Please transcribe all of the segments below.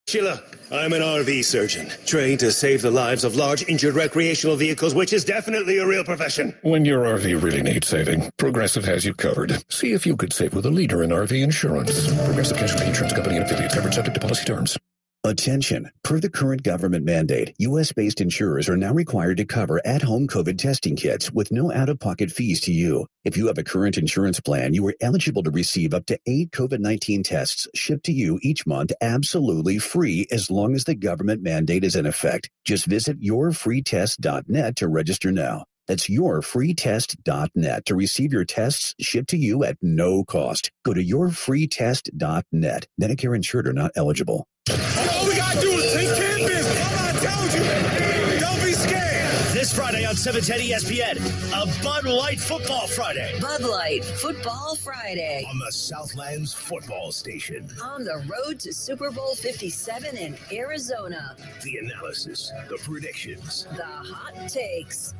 Sheila, I'm an RV surgeon, trained to save the lives of large injured recreational vehicles, which is definitely a real profession. When your RV really needs saving, Progressive has you covered. See if you could save with a leader in RV insurance. Progressive Casualty Insurance Company and affiliates. Coverage subject to policy terms. Attention. Per the current government mandate, U.S.-based insurers are now required to cover at-home COVID testing kits with no out-of-pocket fees to you. If you have a current insurance plan, you are eligible to receive up to 8 COVID-19 tests shipped to you each month absolutely free as long as the government mandate is in effect. Just visit yourfreetest.net to register now. That's yourfreetest.net to receive your tests shipped to you at no cost. Go to yourfreetest.net. Medicare insured or not eligible. All we gotta do is take care of business. I told you. Don't be scared. This Friday on 710 ESPN, a Bud Light Football Friday. Bud Light Football Friday. On the Southlands Football Station. On the road to Super Bowl 57 in Arizona. The analysis, the predictions. The hot takes.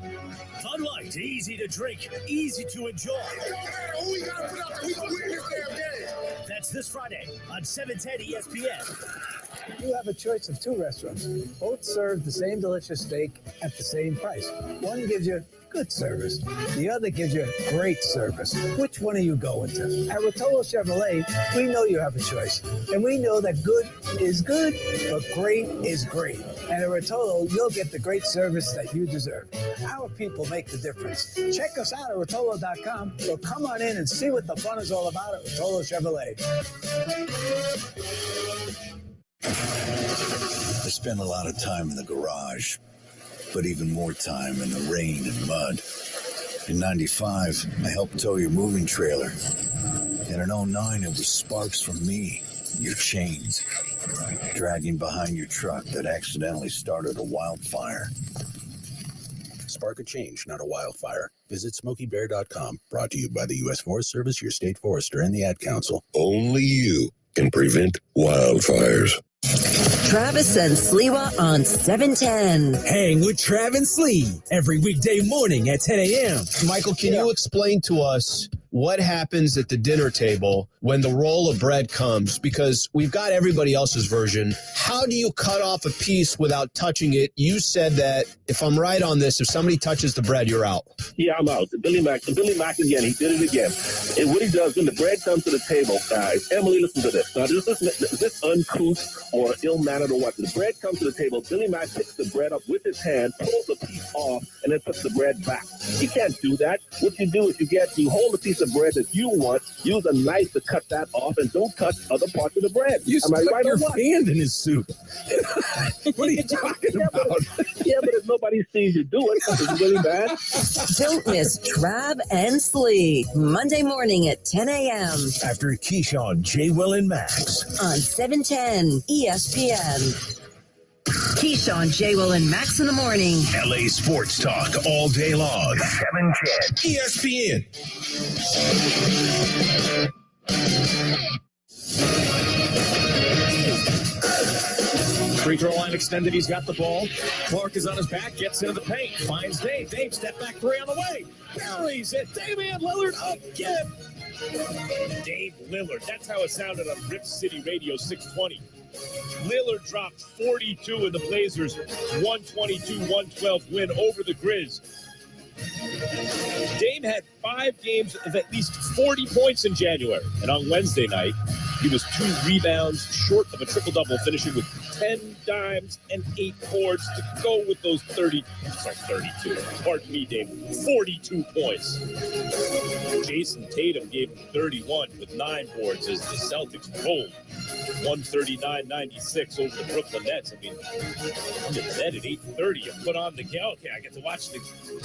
Bud Light, easy to drink, easy to enjoy. We gotta put up. We gonna win this damn game. That's this Friday on 710 ESPN. You have a choice of 2 restaurants. Both serve the same delicious steak at the same price. One gives you good service. The other gives you great service. Which one are you going to? At Rotolo Chevrolet, we know you have a choice. And we know that good is good, but great is great. And at Rotolo, you'll get the great service that you deserve. Our people make the difference. Check us out at Rotolo.com or come on in and see what the fun is all about at Rotolo Chevrolet. I spend a lot of time in the garage, but even more time in the rain and mud. In 95, I helped tow your moving trailer. And in 09, it was sparks from me, your chains, dragging behind your truck that accidentally started a wildfire. Spark a change, not a wildfire. Visit SmokeyBear.com. Brought to you by the U.S. Forest Service, your state forester, and the Ad Council. Only you can prevent wildfires. Travis and Sliwa on 710. Hang with Trav and Slee every weekday morning at 10 a.m. Michael, can you explain to us what happens at the dinner table when the roll of bread comes? Because we've got everybody else's version. How do you cut off a piece without touching it? You said that, if I'm right on this, if somebody touches the bread, you're out. Yeah, I'm out. Billy Mack again, he did it again. And what he does when the bread comes to the table, guys, Emily, listen to this. Now, is this uncouth or ill-mannered or what? The bread comes to the table, Billy Mack picks the bread up with his hand, pulls the piece off, and then puts the bread back. You can't do that. What you do is you hold the piece of bread that you want, use a knife to cut that off, and don't touch other parts of the bread. You stuck your hand in his soup. What are you talking about? Yeah, but if nobody sees you do it, it's really bad. Don't miss Trav and Slee, Monday morning at 10 a.m. After Keyshawn, J. Will, and Max. On 710 ESPN. Keyshawn, J. Will, and Max in the morning. LA Sports Talk all day long. 710 ESPN. Free throw line extended. He's got the ball. Clark is on his back. Gets into the paint. Finds Dave. Dave, step back 3 on the way. Buries it. Damian Lillard again. Dave Lillard. That's how it sounded on Rip City Radio 620. Lillard dropped 42 in the Blazers' 122-112 win over the Grizz. Dame had 5 games of at least 40 points in January. And on Wednesday night, he was 2 rebounds short of a triple-double, finishing with 10 dimes and 8 boards to go with those 32. Pardon me, Dame. 42 points. Jason Tatum gave him 31 with 9 boards as the Celtics rolled 139-96 over the Brooklyn Nets. I mean, I'm in bed at 8:30. You put on the game. Okay, I get to watch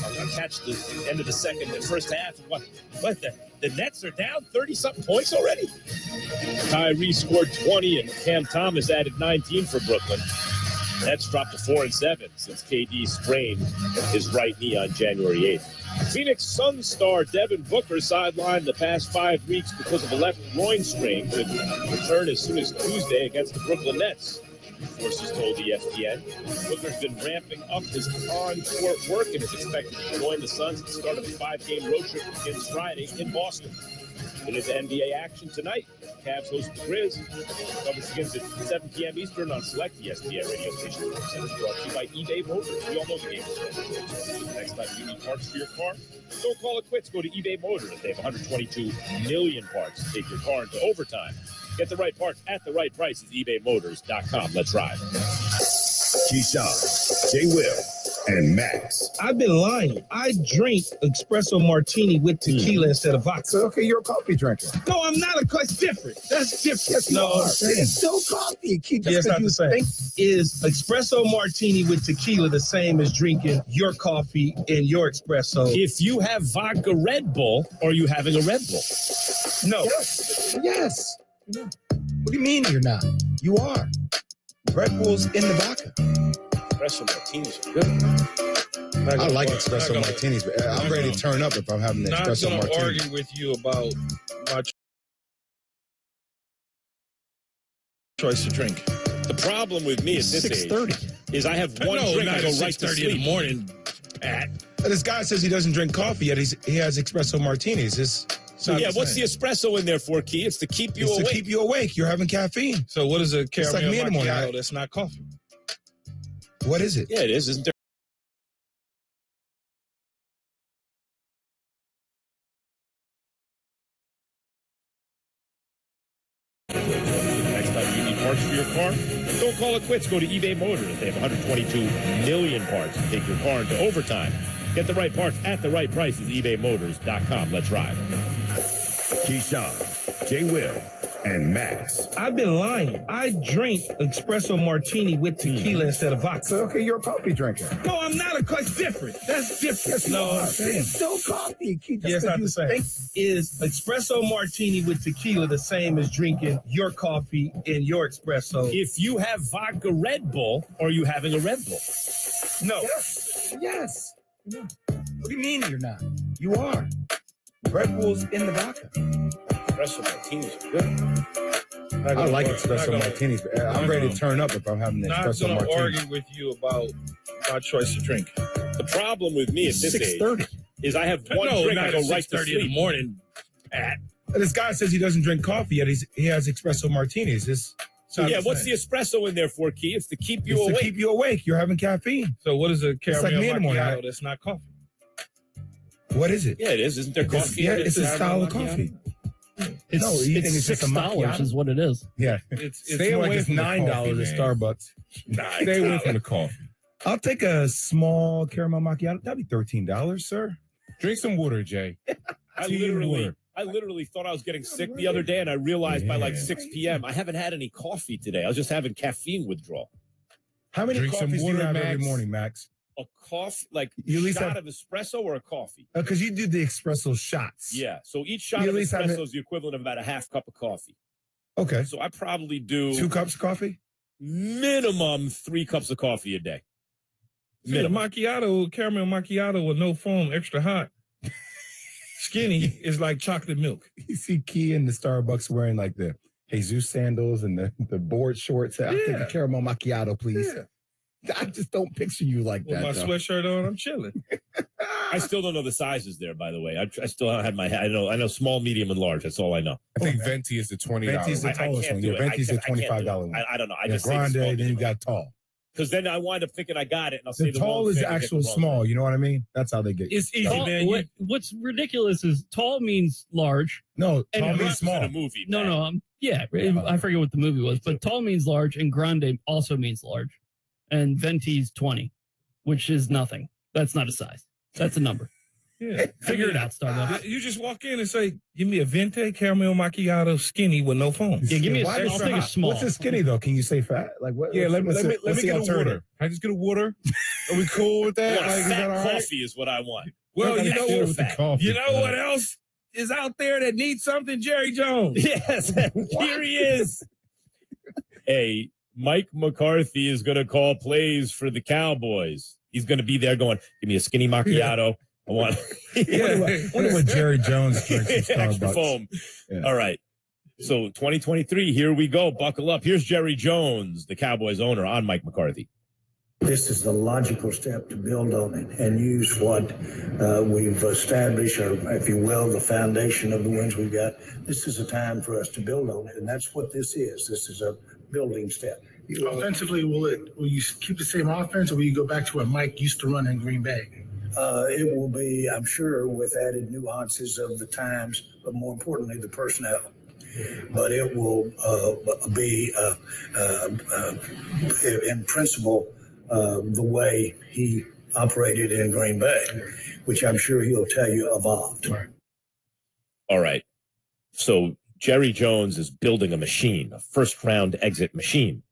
I'll catch the end of the first half. And what the Nets are down 30-something points already? Kyrie scored 20 and Cam Thomas added 19 for Brooklyn. Nets dropped to 4-7 since KD sprained his right knee on January 8th. Phoenix Suns star Devin Booker sidelined the past 5 weeks because of a left groin strain. Could return as soon as Tuesday against the Brooklyn Nets. Sources told ESPN. Booker's been ramping up his on-court work and is expected to join the Suns at the start of the 5-game road trip that begins Friday in Boston. Get into NBA action tonight. Cavs host the Grizz. Coverage begins at 7 p.m. Eastern on select ESPN radio stations. Brought to you by eBay Motors. We all know the game is going. Next time you need parts for your car, don't call it quits. Go to eBay Motors. They have 122 million parts to take your car into overtime. Get the right parts at the right prices. ebaymotors.com. Let's ride. Keyshawn, J. Will, and Max. I've been lying. I drink espresso martini with tequila instead of vodka. Okay, you're a coffee drinker. No, I'm not. It's different. That's different. Yes, you are. It's still coffee. Yes, not the same. Is espresso martini with tequila the same as drinking your coffee and your espresso? If you have vodka Red Bull, are you having a Red Bull? No. Yes. What do you mean you're not? You are. Red Bull's in the vodka. Espresso martinis are good. I like espresso martinis, but I'm ready to turn up if I'm having an espresso martini. I'm not going to argue with you about my choice to drink. The problem with me at this age is I have one drink, I go right to sleep. In the morning. This guy says he doesn't drink coffee, yet he has espresso martinis. What's the espresso in there for, Key? It's to keep you awake. To keep you awake. You're having caffeine. So what is a caramel like me in the morning. macchiato that's not coffee? What is it? Yeah, it is. Isn't there? Next time you need parts for your car, don't call it quits. Go to eBay Motors. They have 122 million parts to take your car into overtime. Get the right parts at the right prices. ebaymotors.com. Let's ride. Keyshawn, J. Will, and Max. I've been lying. I drink espresso martini with tequila instead of vodka. Okay, you're a coffee drinker. No, I'm not. It's different. That's different. Yes, you are. It's still coffee. Yes, not the same. Is espresso martini with tequila the same as drinking your coffee and your espresso? If you have vodka Red Bull, are you having a Red Bull? No. Yes. What do you mean you're not? You are. Red Bull's in the vodka. Espresso martinis are good. I like espresso martinis, but I'm ready to turn up if I'm having an espresso martini. I'm not going to argue with you about my choice to drink. The problem with me at this age is I have one drink, I go right to sleep. In the morning. This guy says he doesn't drink coffee, yet he has espresso martinis. What's the espresso in there for, Key? It's to keep you awake. To keep you awake. You're having caffeine. So what is a caramel like me in the morning. macchiato that's not coffee? What is it? Yeah, it is. Isn't there coffee? It's a style of coffee. It's $6 is what it is. Yeah. Stay away from $9 at Starbucks. Stay away from the coffee. I'll take a small caramel macchiato. That'd be $13, sir. Drink some water, Jay. I literally thought I was getting sick the other day, and I realized by like 6 p.m. I haven't had any coffee today. I was just having caffeine withdrawal. How many coffees do you have every morning, Max? A coffee, like you a shot of espresso or a coffee? Because you do the espresso shots. Yeah, so each shot of espresso is the equivalent of about a half cup of coffee. Okay. So I probably do 2 cups of coffee? Minimum 3 cups of coffee a day. The macchiato, caramel macchiato with no foam, extra hot. Skinny is like chocolate milk. You see Key in the Starbucks wearing like the Jesus sandals and the board shorts. I'll take a caramel macchiato, please. Yeah. I just don't picture you like that. With my sweatshirt on, I'm chilling. I still don't know the sizes there, by the way. I still don't have I know small, medium, and large. That's all I know. I think Venti is the $20. Venti is the tallest one. Yeah, Venti's the $25 one. I don't know. I just grande, then you got tall. Because then I wind up thinking I got it, and I'll say the tall is actual small. You know what I mean? That's how they get. It's easy, man. What's ridiculous is tall means large. No, tall means small. In a movie, no. I forget what the movie was, but tall means large, and grande also means large. And Venti's 20, which is nothing. That's not a size. That's a number. Yeah. Figure it out, Starbucks. You just walk in and say, give me a Venti caramel macchiato skinny with no foam. Yeah, give me I'll take a small. What's a skinny, though? Can you say fat? Like what? Yeah, let me get a water. I just get a water. Are we cool with that? Like, is that all right? Coffee is what I want. Well, you know what? You know what else is out there that needs something? Jerry Jones. Yes, here he is. Hey, Mike McCarthy is going to call plays for the Cowboys. He's going to be there going, give me a skinny macchiato. I want wonder what Jerry Jones drinks at Starbucks. Extra foam. Yeah. All right. So 2023, here we go. Buckle up. Here's Jerry Jones, the Cowboys owner, on Mike McCarthy. This is the logical step to build on it and use what we've established, or if you will, the foundation of the wins we've got. This is a time for us to build on it, and that's what this is. This is a building step. Offensively, will you keep the same offense, or will you go back to what Mike used to run in Green Bay? It will be, I'm sure, with added nuances of the times, but more importantly, the personnel. But it will be, in principle, the way he operated in Green Bay, which I'm sure he'll tell you evolved. All right. So Jerry Jones is building a machine, a first-round exit machine.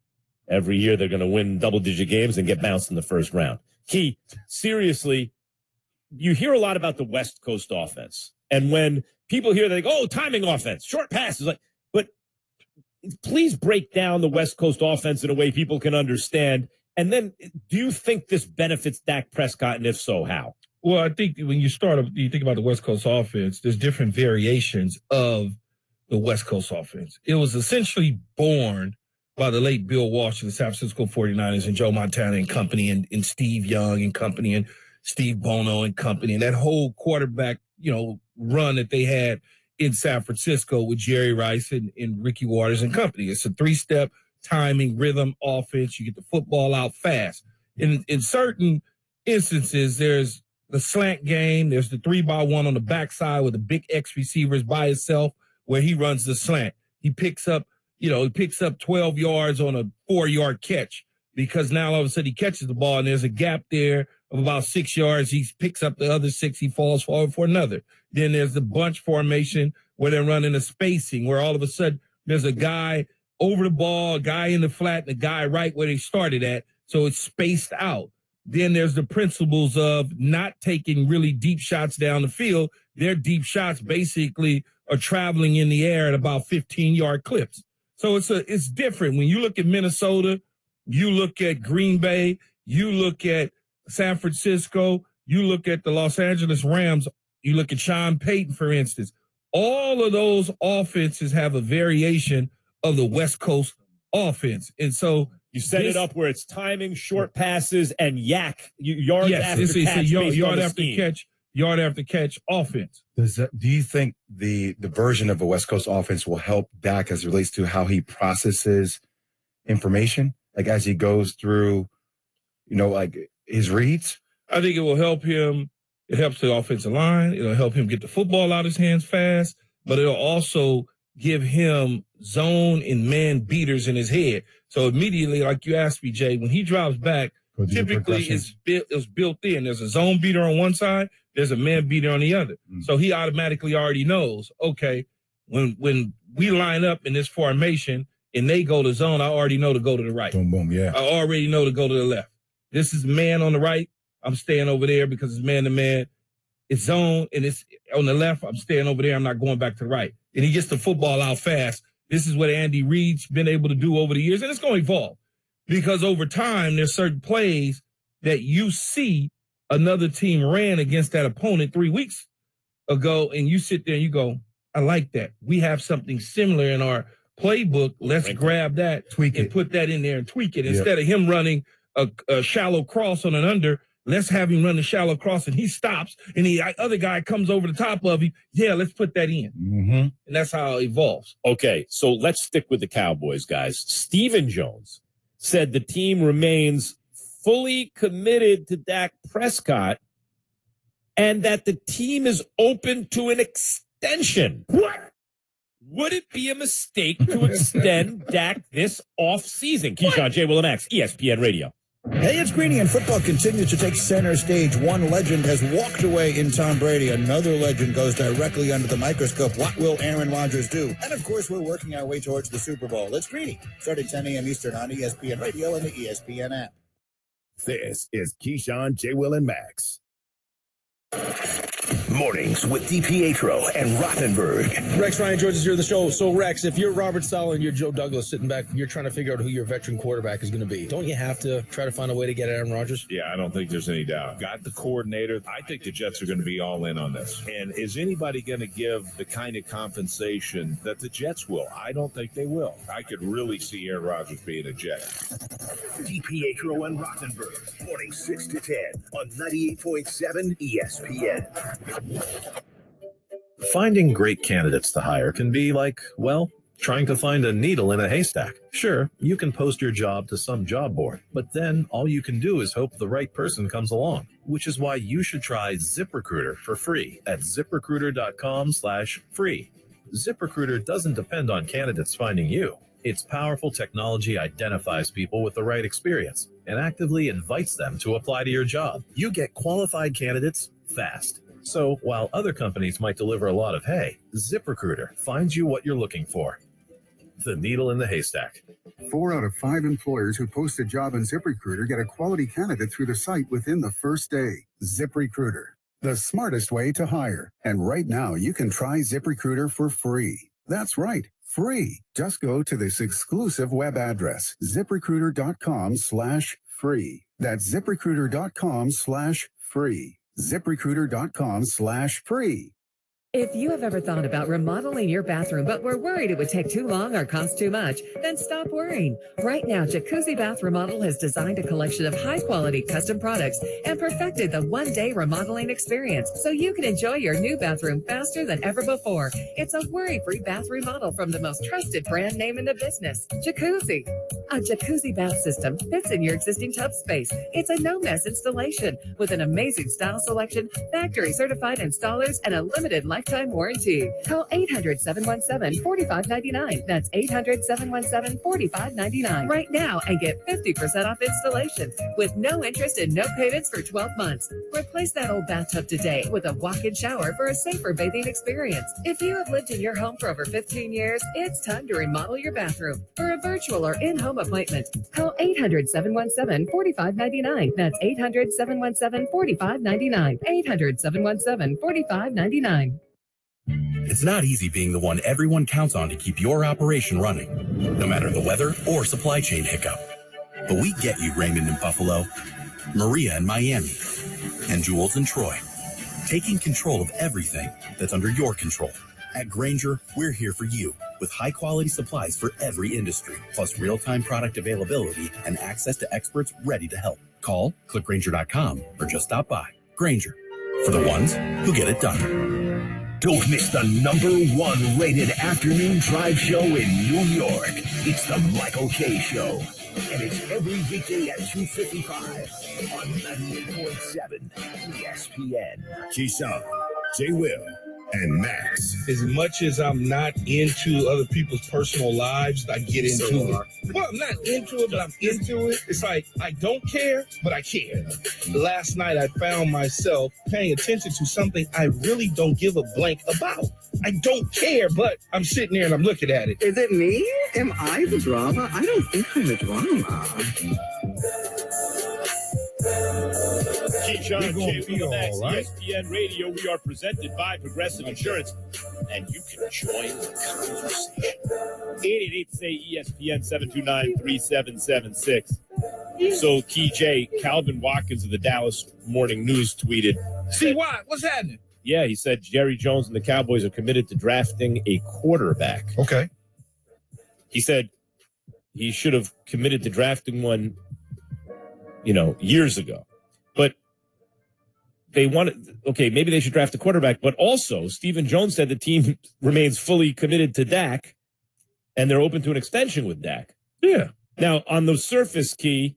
Every year they're going to win double-digit games and get bounced in the first round. Key, seriously, you hear a lot about the West Coast offense. And when people hear, they go, oh, timing offense, short passes. But please break down the West Coast offense in a way people can understand. And then do you think this benefits Dak Prescott? And if so, how? Well, I think when you think about the West Coast offense, there's different variations of the West Coast offense. It was essentially born by the late Bill Walsh of the San Francisco 49ers and Joe Montana and company and Steve Young and company and Steve Bono and company and that whole quarterback, run that they had in San Francisco with Jerry Rice and Ricky Waters and company. It's a three-step timing, rhythm offense. You get the football out fast. In certain instances, there's the slant game. There's the 3-by-1 on the backside with the big X receivers by himself where he runs the slant. He picks up 12 yards on a 4-yard catch because now all of a sudden he catches the ball and there's a gap there of about 6 yards. He picks up the other 6. He falls forward for another. Then there's the bunch formation where they're running a spacing where all of a sudden there's a guy over the ball, a guy in the flat, and a guy right where they started at. So it's spaced out. Then there's the principles of not taking really deep shots down the field. Their deep shots basically are traveling in the air at about 15-yard clips. So it's different. When you look at Minnesota, you look at Green Bay, you look at San Francisco, you look at the Los Angeles Rams, you look at Sean Payton, for instance. All of those offenses have a variation of the West Coast offense. And so you set it up where it's timing, short passes, and yards after catch. Yard after catch offense. Do you think the version of a West Coast offense will help Dak as it relates to how he processes information, like as he goes through, like his reads? I think it will help him. It helps the offensive line. It'll help him get the football out of his hands fast, but it'll also give him zone and man beaters in his head. So immediately, like you asked me, Jay, when he drops back, typically it's built in. There's a zone beater on one side, there's a man beater on the other. So he automatically already knows, okay, when we line up in this formation and they go to zone, I already know to go to the right. Boom, boom, yeah. I already know to go to the left. This is man on the right. I'm staying over there because it's man-to-man. It's zone, and it's on the left. I'm staying over there. I'm not going back to the right. And he gets the football out fast. This is what Andy Reid's been able to do over the years, and it's going to evolve. Because over time, there's certain plays that you see another team ran against that opponent 3 weeks ago, and you sit there and you go, I like that. We have something similar in our playbook. Let's grab that, tweak it, put that in there and tweak it. Instead of him running a shallow cross on an under, let's have him run the shallow cross and he stops and the other guy comes over the top of him. Yeah, let's put that in. Mm-hmm. And that's how it evolves. Okay, so let's stick with the Cowboys, guys. Stephen Jones said the team remains fully committed to Dak Prescott and that the team is open to an extension. What? Would it be a mistake to extend Dak this offseason? Keyshawn, J. Will, and Max, ESPN Radio. Hey, it's Greeny, and football continues to take center stage. One legend has walked away in Tom Brady. Another legend goes directly under the microscope. What will Aaron Rodgers do? And, of course, we're working our way towards the Super Bowl. It's Greeny, starting 10 a.m. Eastern on ESPN Radio and the ESPN app. This is Keyshawn, J. Will, and Max. Mornings with DiPietro and Rothenberg. Rex Ryan George is here on the show. So, Rex, if you're Robert Saleh and you're Joe Douglas sitting back, you're trying to figure out who your veteran quarterback is going to be. Don't you have to try to find a way to get Aaron Rodgers? Yeah, I don't think there's any doubt. Got the coordinator. I think the Jets are going to be all in on this. And is anybody going to give the kind of compensation that the Jets will? I don't think they will. I could really see Aaron Rodgers being a Jet. DiPietro and Rothenberg, morning 6 to 10 on 98.7 ESPN. Finding great candidates to hire can be like, well, trying to find a needle in a haystack. Sure, you can post your job to some job board, but then all you can do is hope the right person comes along, which is why you should try ZipRecruiter for free at ZipRecruiter.com/free. ZipRecruiter doesn't depend on candidates finding you. Its powerful technology identifies people with the right experience and actively invites them to apply to your job. You get qualified candidates fast. So while other companies might deliver a lot of hay, ZipRecruiter finds you what you're looking for. The needle in the haystack. 4 out of 5 employers who post a job on ZipRecruiter get a quality candidate through the site within the first day. ZipRecruiter, the smartest way to hire. And right now, you can try ZipRecruiter for free. That's right, free. Just go to this exclusive web address, ZipRecruiter.com/free. That's ZipRecruiter.com/free. ZipRecruiter.com/free. If you have ever thought about remodeling your bathroom but were worried it would take too long or cost too much, then stop worrying. Right now, Jacuzzi Bath Remodel has designed a collection of high-quality custom products and perfected the one-day remodeling experience so you can enjoy your new bathroom faster than ever before. It's a worry-free bath remodel from the most trusted brand name in the business, Jacuzzi. A Jacuzzi bath system fits in your existing tub space. It's a no-mess installation with an amazing style selection, factory-certified installers, and a limited lifetime warranty. Call 800-717-4599. That's 800-717-4599 right now and get 50% off installation with no interest and no payments for 12 months. Replace that old bathtub today with a walk-in shower for a safer bathing experience. If you have lived in your home for over 15 years, it's time to remodel your bathroom. For a virtual or in-home appointment, call 800-717-4599. That's 800-717-4599. 800-717-4599. It's not easy being the one everyone counts on to keep your operation running, no matter the weather or supply chain hiccup. But we get you, Raymond in Buffalo, Maria in Miami, and Jules in Troy, taking control of everything that's under your control. At Grainger, we're here for you with high-quality supplies for every industry, plus real-time product availability and access to experts ready to help. Call, click Grainger.com, or just stop by. Grainger, for the ones who get it done. Don't miss the #1 rated afternoon drive show in New York. It's the Michael K. Show. And it's every weekday at 2:55 on 98.7 ESPN. Keyshawn, J. Will, and Max. As much as I'm not into other people's personal lives, I get into it. Well, I'm not into it, but I'm into it. It's like, I don't care, but I care. Last night, I found myself paying attention to something I really don't give a blank about. I don't care, but I'm sitting there and I'm looking at it. Is it me? Am I the drama? I don't think I'm the drama. Keyshawn, J. Max, ESPN Radio. We are presented by Progressive Insurance, and you can join the conversation. 888-SAY-ESPN, 729-3776. So, Key J, Calvin Watkins of the Dallas Morning News tweeted. See what? What's happening? Yeah, he said Jerry Jones and the Cowboys are committed to drafting a quarterback. Okay. He said he should have committed to drafting one, years ago. But they wanted, maybe they should draft a quarterback. But also, Stephen Jones said the team remains fully committed to Dak, and they're open to an extension with Dak. Yeah. Now, on the surface, Key,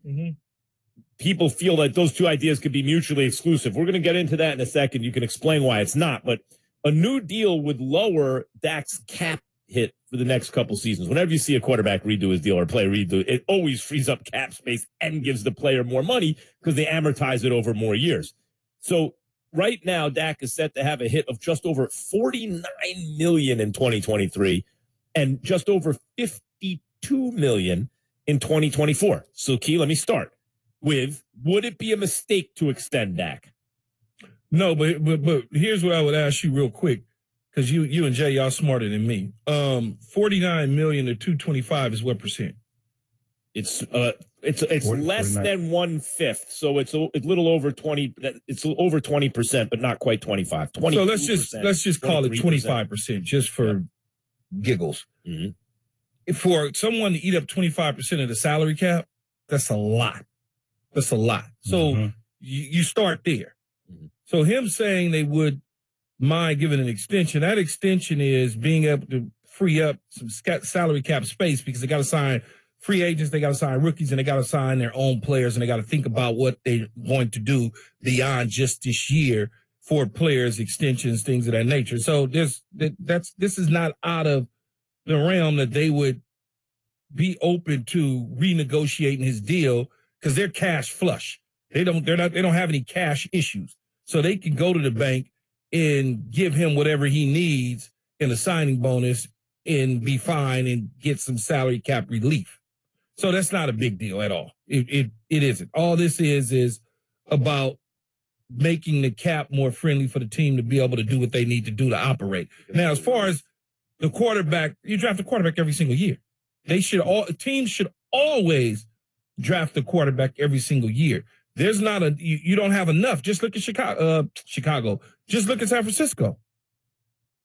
people feel that those two ideas could be mutually exclusive. We're going to get into that in a second. You can explain why it's not. But a new deal would lower Dak's cap hit for the next couple seasons. Whenever you see a quarterback redo his deal or player redo, it always frees up cap space and gives the player more money because they amortize it over more years. So right now, Dak is set to have a hit of just over $49 million in 2023 and just over $52 million in 2024. So, Key, let me start with, would it be a mistake to extend Dak? No, but here's what I would ask you real quick, because you and Jay, y'all smarter than me. 49 million to 225 is what percent? It's less than 1/5, so it's a little over 20. It's over 20%, but not quite 25. 20. So let's just call it 25%, just for giggles. Mm-hmm. For someone to eat up 25% of the salary cap, that's a lot. That's a lot. So you start there. Mm-hmm. So him saying they would mind giving an extension, that extension is being able to free up some salary cap space, because they got to sign free agents, they got to sign rookies, and they got to sign their own players, and they got to think about what they're going to do beyond just this year for players, extensions, things of that nature. So this is not out of the realm that they would be open to renegotiating his deal, because they're cash flush. They don't have any cash issues. So they can go to the bank and give him whatever he needs in a signing bonus and be fine and get some salary cap relief. So that's not a big deal at all. It isn't. All this is about making the cap more friendly for the team to be able to do what they need to do to operate. Now, as far as the quarterback, you draft a quarterback every single year. Teams should always draft a quarterback every single year. There's not you don't have enough. Just look at Chicago. Just look at San Francisco.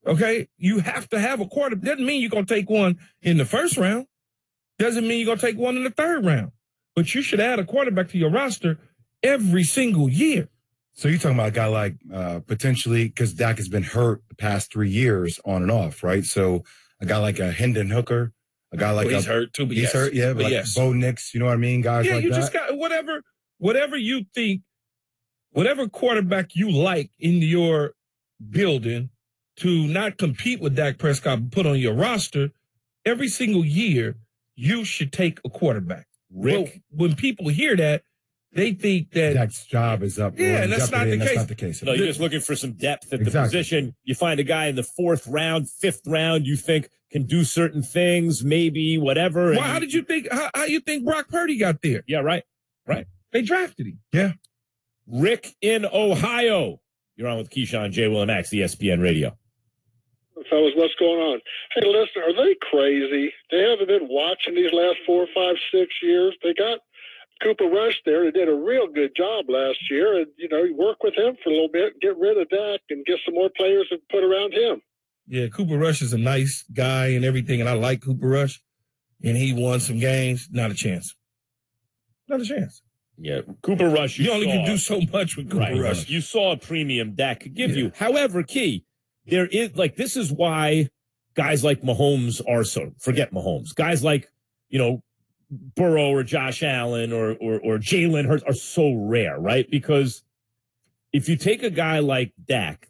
Okay? You have to have a quarterback. Doesn't mean you're going to take one in the first round. Doesn't mean you're going to take one in the third round. But you should add a quarterback to your roster every single year. So you're talking about a guy like potentially, because Dak has been hurt the past 3 years on and off, right? So a guy like a Hendon Hooker, a guy like he's hurt too, but he's hurt, yeah, but like yes. Bo Nix, you know what I mean? Guys like that. Yeah, you just got whatever you think, whatever quarterback you like in your building to not compete with Dak Prescott, but put on your roster, every single year you should take a quarterback. Rick, when people hear that, they think that Dak's job is up. Yeah, and that's not the case. That's not the case. No, you're just looking for some depth at the position. You find a guy in the 4th round, 5th round, you think can do certain things, maybe whatever. Well, how did you think? How you think Brock Purdy got there? Yeah, right. They drafted him. Yeah. Rick in Ohio. You're on with Keyshawn, J. Will, and Max, ESPN Radio. Fellas, what's going on? Hey, listen, are they crazy? They haven't been watching these last 4, 5, 6 years. They got Cooper Rush there. They did a real good job last year. And, you work with him for a little bit, get rid of Dak, and get some more players and put around him. Yeah, Cooper Rush is a nice guy and everything, and I like Cooper Rush. And he won some games. Not a chance. Not a chance. Yeah, Cooper Rush. You only can do so much with Cooper Rush. You saw a premium Dak could give you. However, Key, there is this is why guys like Mahomes are so. Forget Mahomes. Guys like Burrow or Josh Allen or Jalen Hurts are so rare, right? Because if you take a guy like Dak,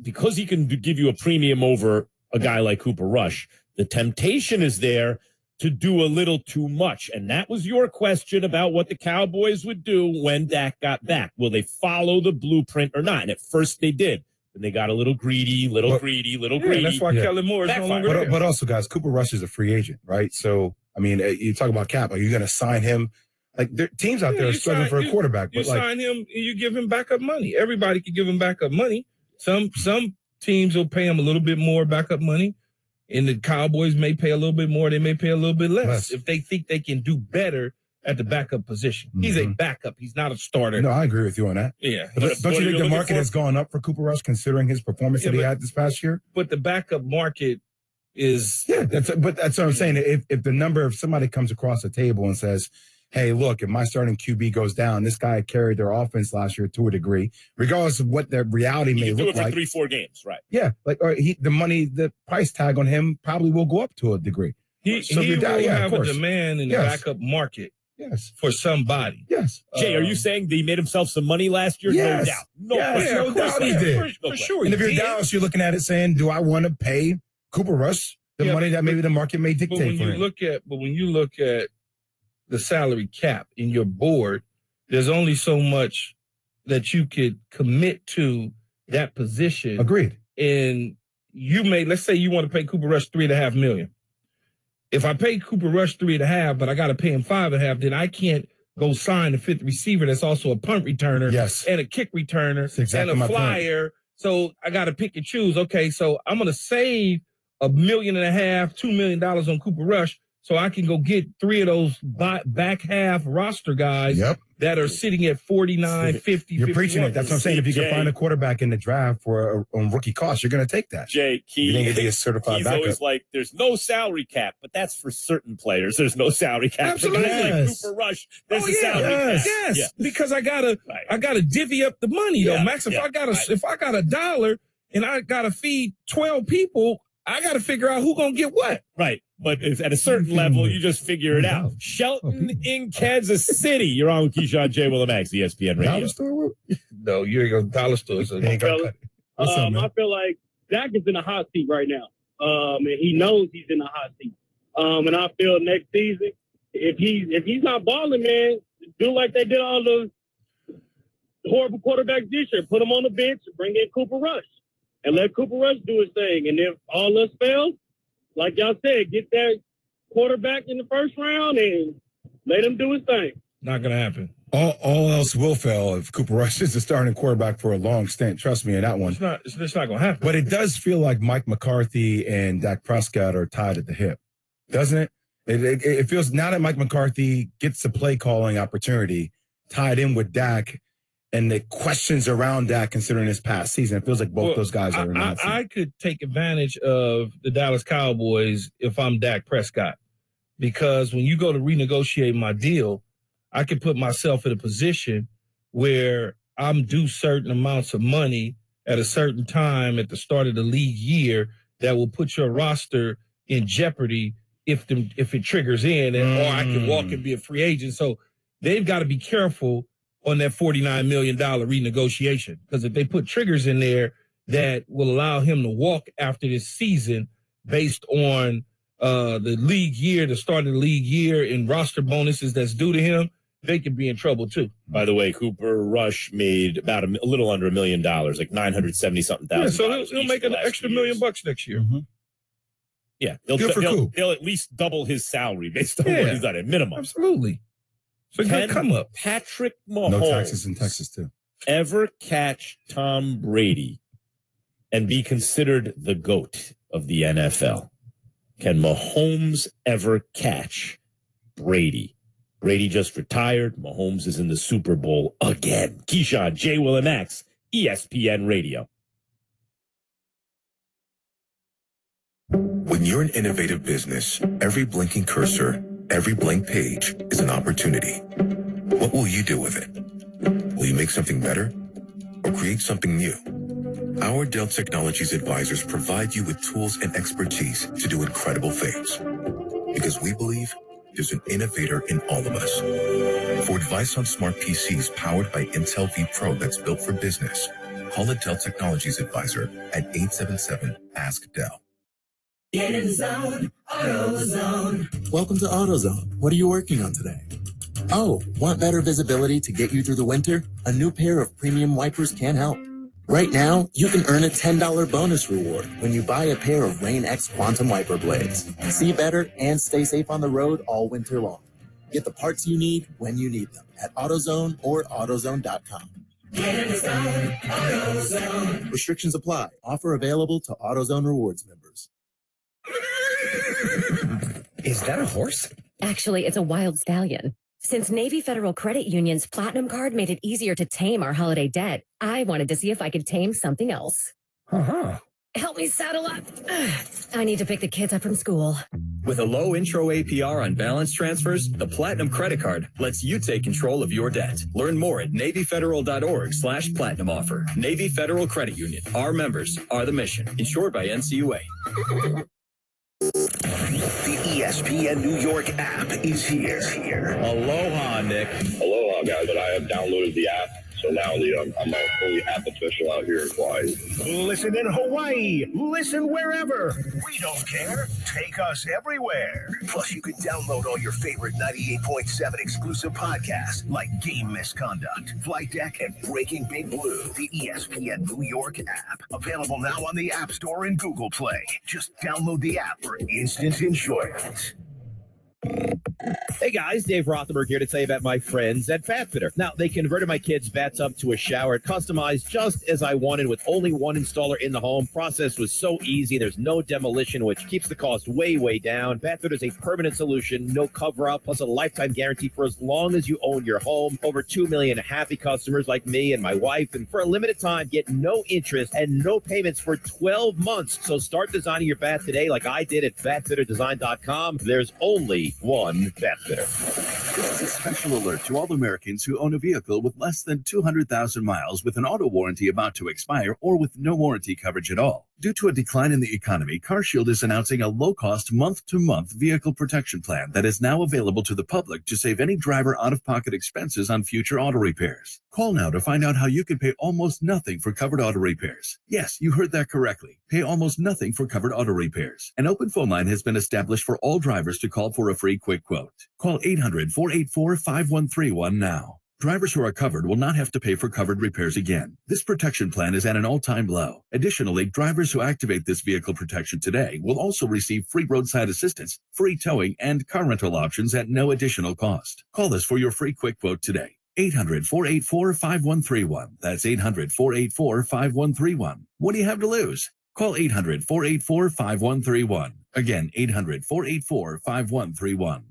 because he can give you a premium over a guy like Cooper Rush, the temptation is there to do a little too much. And that was your question about what the Cowboys would do when Dak got back. Will they follow the blueprint or not? And at first they did. Then they got a little greedy. That's why Kellen Moore is no longer there. But also, guys, Cooper Rush is a free agent, right? So, I mean, you talk about cap. Are you going to sign him? Like, there teams out there are struggling for a quarterback. You sign him and you give him backup money. Everybody can give him backup money. Some teams will pay him a little bit more backup money. And the Cowboys may pay a little bit more. They may pay a little bit less if they think they can do better at the backup position. He's a backup. He's not a starter. No, I agree with you on that. Yeah. But don't you think the market has gone up for Cooper Rush considering his performance that he had this past year? But the backup market is... Yeah, that's what I'm saying. If somebody comes across the table and says, hey, look, if my starting QB goes down, this guy carried their offense last year to a degree, regardless of what their reality may look like. Do it for 3-4 games, right? Yeah, the price tag on him probably will go up to a degree. He will have a demand in the backup market. Yes. For somebody. Yes. Jay, are you saying that he made himself some money last year? Yes. No doubt. No doubt he did. For sure. And if you're Dallas, you're looking at it saying, do I want to pay Cooper Rush the money that maybe the market may dictate for him? But when you look at the salary cap in your board, there's only so much that you could commit to that position. Agreed. And let's say you want to pay Cooper Rush $3.5 million. If I pay Cooper Rush $3.5 million, but I got to pay him $5.5 million, then I can't go sign the fifth receiver that's also a punt returner and a kick returner exactly and my a point. flyer. So I got to pick and choose. Okay, so I'm going to save $1.5 million, $2 million on Cooper Rush so I can go get 3 of those back half roster guys that are sitting at 49, 50, You're preaching it. That's what I'm saying. If you can Jay. find a quarterback in the draft for on rookie cost, you're going to take that. Jay, you think be a certified he's backup. always like, there's no salary cap, but that's for certain players. There's no salary cap. Absolutely. For guys like Cooper Rush, there's a salary cap. Yes, Yeah. because I gotta divvy up the money though, Yeah, Max. If I got $1 and I gotta feed 12 people, I gotta figure out who's gonna get what. Right. But at a certain level, you just figure it out. Shelton in Kansas City. You're on with Keyshawn J. Willimax, ESPN Radio. Dollar store? No, you ain't gonna dollar store. So What's up, man? I feel like Dak is in a hot seat right now. And he knows he's in a hot seat. And I feel next season, if he's not balling, man, do like they did all the horrible quarterbacks this year. Put him on the bench and bring in Cooper Rush. And let Cooper Rush do his thing. And if all else fails, like y'all said, get that quarterback in the first round and let him do his thing. Not gonna happen. All else will fail if Cooper Rush is the starting quarterback for a long stint. Trust me on that one. It's not gonna happen. But it does feel like Mike McCarthy and Dak Prescott are tied at the hip, doesn't it? It feels now that Mike McCarthy gets the play calling opportunity tied in with Dak and the questions around Dak considering his past season. It feels like both those guys are in that seat. I could take advantage of the Dallas Cowboys if I'm Dak Prescott, because when you go to renegotiate my deal, I can put myself in a position where I'm due certain amounts of money at a certain time at the start of the league year that will put your roster in jeopardy if it triggers in, or I can walk and be a free agent. So they've got to be careful on that $49 million renegotiation, because if they put triggers in there that will allow him to walk after this season based on the league year, the start of the league year, and roster bonuses that's due to him, they could be in trouble too. By the way, Cooper Rush made about a little under $1 million, like $970-something thousand. Yeah, so he'll make an extra $1 million next year. Mm-hmm. Yeah, they'll at least double his salary based on what he's done at minimum. Absolutely. So good come up. Patrick Mahomes, No taxes in Texas too. ever catch Tom Brady and be considered the GOAT of the NFL? Can Mahomes ever catch Brady? Brady just retired. Mahomes is in the Super Bowl again. Keyshawn, J. Will and Max, ESPN Radio. When you're an innovative business, every blinking cursor, every blank page is an opportunity. What will you do with it? Will you make something better or create something new? Our Dell Technologies advisors provide you with tools and expertise to do incredible things. Because we believe there's an innovator in all of us. For advice on smart PCs powered by Intel V Pro that's built for business, call a Dell Technologies advisor at 877-ASK-DELL. Get in the zone, AutoZone. Welcome to AutoZone. What are you working on today? Oh, want better visibility to get you through the winter? A new pair of premium wipers can help. Right now, you can earn a $10 bonus reward when you buy a pair of Rain-X Quantum Wiper blades. See better and stay safe on the road all winter long. Get the parts you need when you need them at AutoZone or AutoZone.com. Get in the zone, AutoZone. Restrictions apply. Offer available to AutoZone Rewards members. Is that a horse? Actually, it's a wild stallion. Since Navy Federal Credit Union's Platinum Card made it easier to tame our holiday debt, I wanted to see if I could tame something else. Uh-huh. Help me saddle up. I need to pick the kids up from school. With a low intro APR on balance transfers, the Platinum Credit Card lets you take control of your debt. Learn more at NavyFederal.org/platinum offer. Navy Federal Credit Union. Our members are the mission. Insured by NCUA. The ESPN New York app is here. Aloha, Nick. Aloha, guys. But I have downloaded the app, so now I'm a fully app official out here in Hawaii. Listen in Hawaii. Listen wherever. We don't care. Take us everywhere. Plus, you can download all your favorite 98.7 exclusive podcasts like Game Misconduct, Flight Deck, and Breaking Big Blue. The ESPN New York app. Available now on the App Store and Google Play. Just download the app for instant enjoyment. Hey guys, Dave Rothenberg here to tell you about my friends at FatFitter. Now, they converted my kids' bathtub to a shower, customized just as I wanted with only one installer in the home. Process was so easy. There's no demolition, which keeps the cost way, way down. FatFitter is a permanent solution, no cover-up, plus a lifetime guarantee for as long as you own your home. Over 2 million happy customers like me and my wife. And for a limited time, get no interest and no payments for 12 months. So start designing your bath today like I did at fatfitterdesign.com. There's only one FatFitter. This is a special alert to all Americans who own a vehicle with less than 200,000 miles with an auto warranty about to expire or with no warranty coverage at all. Due to a decline in the economy, CarShield is announcing a low-cost month-to-month vehicle protection plan that is now available to the public to save any driver out-of-pocket expenses on future auto repairs. Call now to find out how you can pay almost nothing for covered auto repairs. Yes, you heard that correctly. Pay almost nothing for covered auto repairs. An open phone line has been established for all drivers to call for a free quick quote. Call 800-484-5131 now. Drivers who are covered will not have to pay for covered repairs again. This protection plan is at an all-time low. Additionally, drivers who activate this vehicle protection today will also receive free roadside assistance, free towing, and car rental options at no additional cost. Call us for your free quick quote today. 800-484-5131. That's 800-484-5131. What do you have to lose? Call 800-484-5131. Again, 800-484-5131.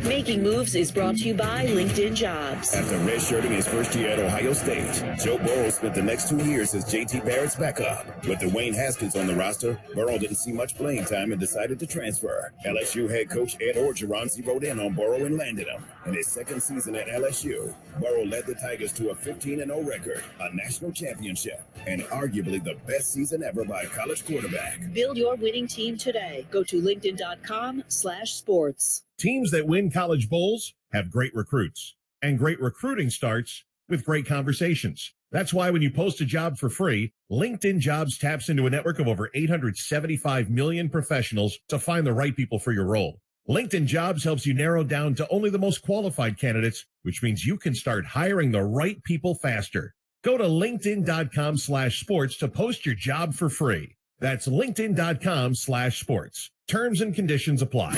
Making Moves is brought to you by LinkedIn Jobs. After redshirting his first year at Ohio State, Joe Burrow spent the next 2 years as J.T. Barrett's backup. With Dwayne Haskins on the roster, Burrow didn't see much playing time and decided to transfer. LSU head coach Ed Orgeron zeroed in on Burrow and landed him. In his second season at LSU, Burrow led the Tigers to a 15-0 record, a national championship, and arguably the best season ever by a college quarterback. Build your winning team today. Go to linkedin.com/sports. Teams that win college bowls have great recruits, and great recruiting starts with great conversations. That's why when you post a job for free, LinkedIn Jobs taps into a network of over 875 million professionals to find the right people for your role. LinkedIn Jobs helps you narrow down to only the most qualified candidates, which means you can start hiring the right people faster. Go to linkedin.com/sports to post your job for free. That's linkedin.com/sports. Terms and conditions apply.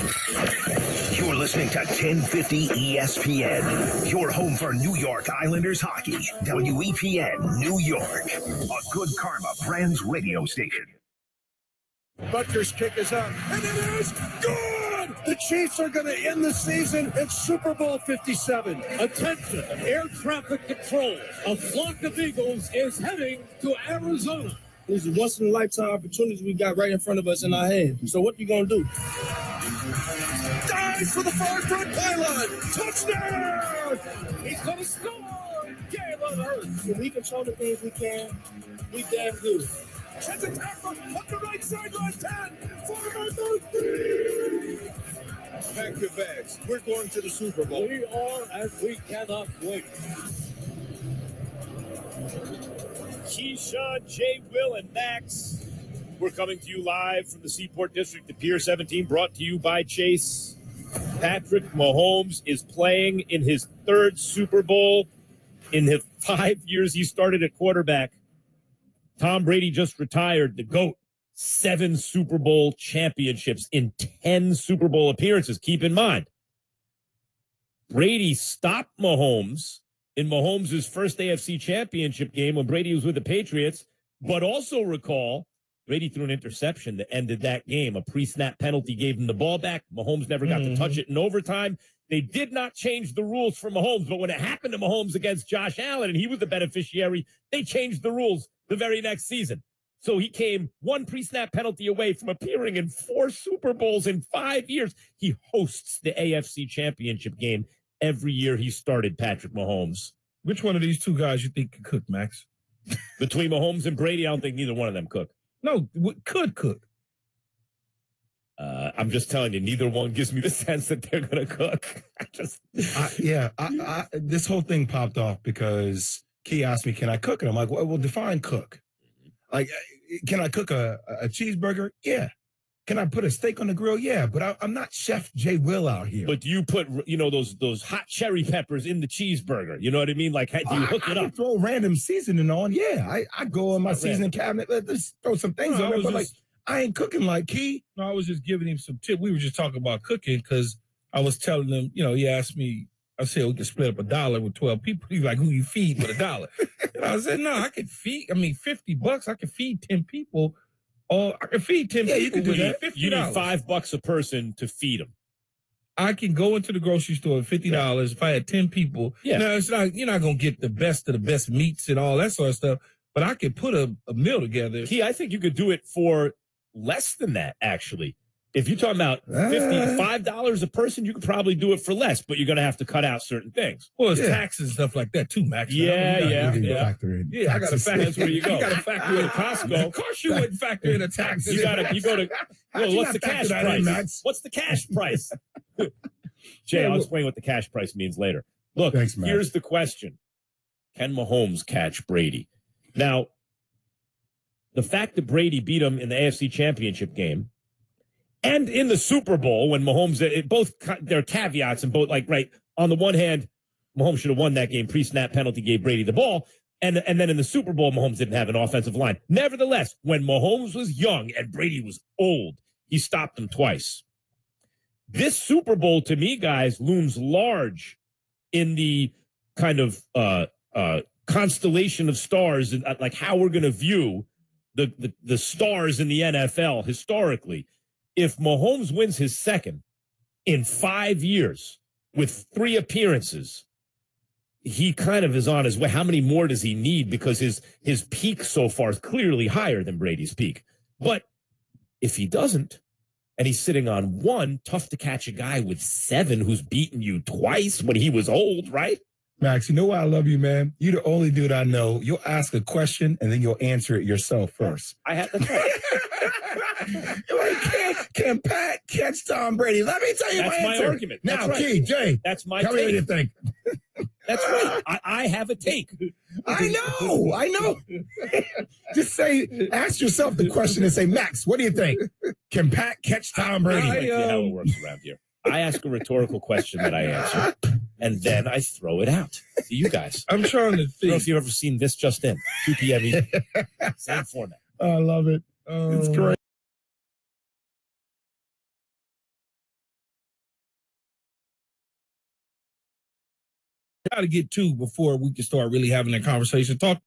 You're listening to 1050 ESPN, your home for New York Islanders hockey. WEPN, New York, a Good Karma Brands radio station. Butker's kick is up, and it is good! The Chiefs are going to end the season at Super Bowl 57. Attention, air traffic control. A flock of Eagles is heading to Arizona. These are once-in-a-lifetime opportunities we got right in front of us in our hands. So what you going to do? Dives for the far front pylon. Touchdown! He's going to score! Jalen Hurts. If we control the things we can, we damn good. Chance a tackle up the right sideline. 10, 4, 3. Pack your bags. We're going to the Super Bowl. We are, and we cannot wait. Keyshawn, Jay, Will, and Max. We're coming to you live from the Seaport District of Pier 17, brought to you by Chase. Patrick Mahomes is playing in his third Super Bowl in the 5 years he started at quarterback. Tom Brady just retired, the GOAT. 7 Super Bowl championships in 10 Super Bowl appearances. Keep in mind, Brady stopped Mahomes in Mahomes' first AFC championship game when Brady was with the Patriots, but also recall Brady threw an interception that ended that game. A pre-snap penalty gave him the ball back. Mahomes never got to touch it in overtime. They did not change the rules for Mahomes, but when it happened to Mahomes against Josh Allen and he was the beneficiary, they changed the rules the very next season. So he came one pre-snap penalty away from appearing in 4 Super Bowls in 5 years. He hosts the AFC championship game every year he started, Patrick Mahomes. Which one of these two guys you think could cook, Max? Between Mahomes and Brady, I don't think neither one of them cook. No, could cook. I'm just telling you, neither one gives me the sense that they're going to cook. This whole thing popped off because Key asked me, can I cook? And I'm like, well, define cook. Like, can I cook a cheeseburger? Yeah. Can I put a steak on the grill? Yeah, but I'm not Chef J. Will out here. But do you put, those hot cherry peppers in the cheeseburger? You know what I mean? Like, do you hook it up? Throw random seasoning on. Yeah, I go in my seasoning cabinet. Let's throw some things on there. But I ain't cooking like Key. No, I was just giving him some tip. We were just talking about cooking because I was telling him, he asked me, I said, we could split up $1 with 12 people. He's like, who you feed with $1? And I said, no, I could feed, $50, I could feed 10 people. Or I could feed 10 people. You could do that. $50. You need $5 a person to feed them. I can go into the grocery store with $50 if I had 10 people. Yeah. Now, it's not, you're not going to get the best of the best meats and all that sort of stuff, but I could put a meal together. Key, I think you could do it for less than that, actually. If you're talking about $5 a person, you could probably do it for less, but you're going to have to cut out certain things. Well, it's taxes and stuff like that too, Max. Yeah. I got to factor. That's where you go. You got to factor in Costco. Of course, you wouldn't factor in a tax. You go to. Well, what's the cash price? What's the cash price? Jay, I'll explain what the cash price means later. Look, here's the question: can Mahomes catch Brady? Now, the fact that Brady beat him in the AFC Championship game. And in the Super Bowl, when Mahomes, there are caveats and both, on the one hand, Mahomes should have won that game. Pre-snap penalty gave Brady the ball. And then in the Super Bowl, Mahomes didn't have an offensive line. Nevertheless, when Mahomes was young and Brady was old, he stopped him twice. This Super Bowl, to me, guys, looms large in the kind of constellation of stars, and like how we're going to view the stars in the NFL historically. If Mahomes wins his second in 5 years with 3 appearances, he kind of is on his way. How many more does he need? Because his peak so far is clearly higher than Brady's peak. But if he doesn't, and he's sitting on 1, tough to catch a guy with 7 who's beaten you twice when he was old, right? Max, you know why I love you, man? You're the only dude I know. You'll ask a question, and then you'll answer it yourself first. That's right. You're like, can Pat catch Tom Brady? Let me tell you That's my answer. Argument. Now, That's Key, Jay, that's my tell me what you think. That's right. I have a take. I know. Just ask yourself the question and say, Max, what do you think? Can Pat catch Tom Brady? How it works around here. I ask a rhetorical question that I answer, and then I throw it out to you guys. I'm trying to think. I don't know if you've ever seen This Just In, 2 p.m. Eastern. Same format. I love it. It's great. Got to get to before we can start really having that conversation. Talk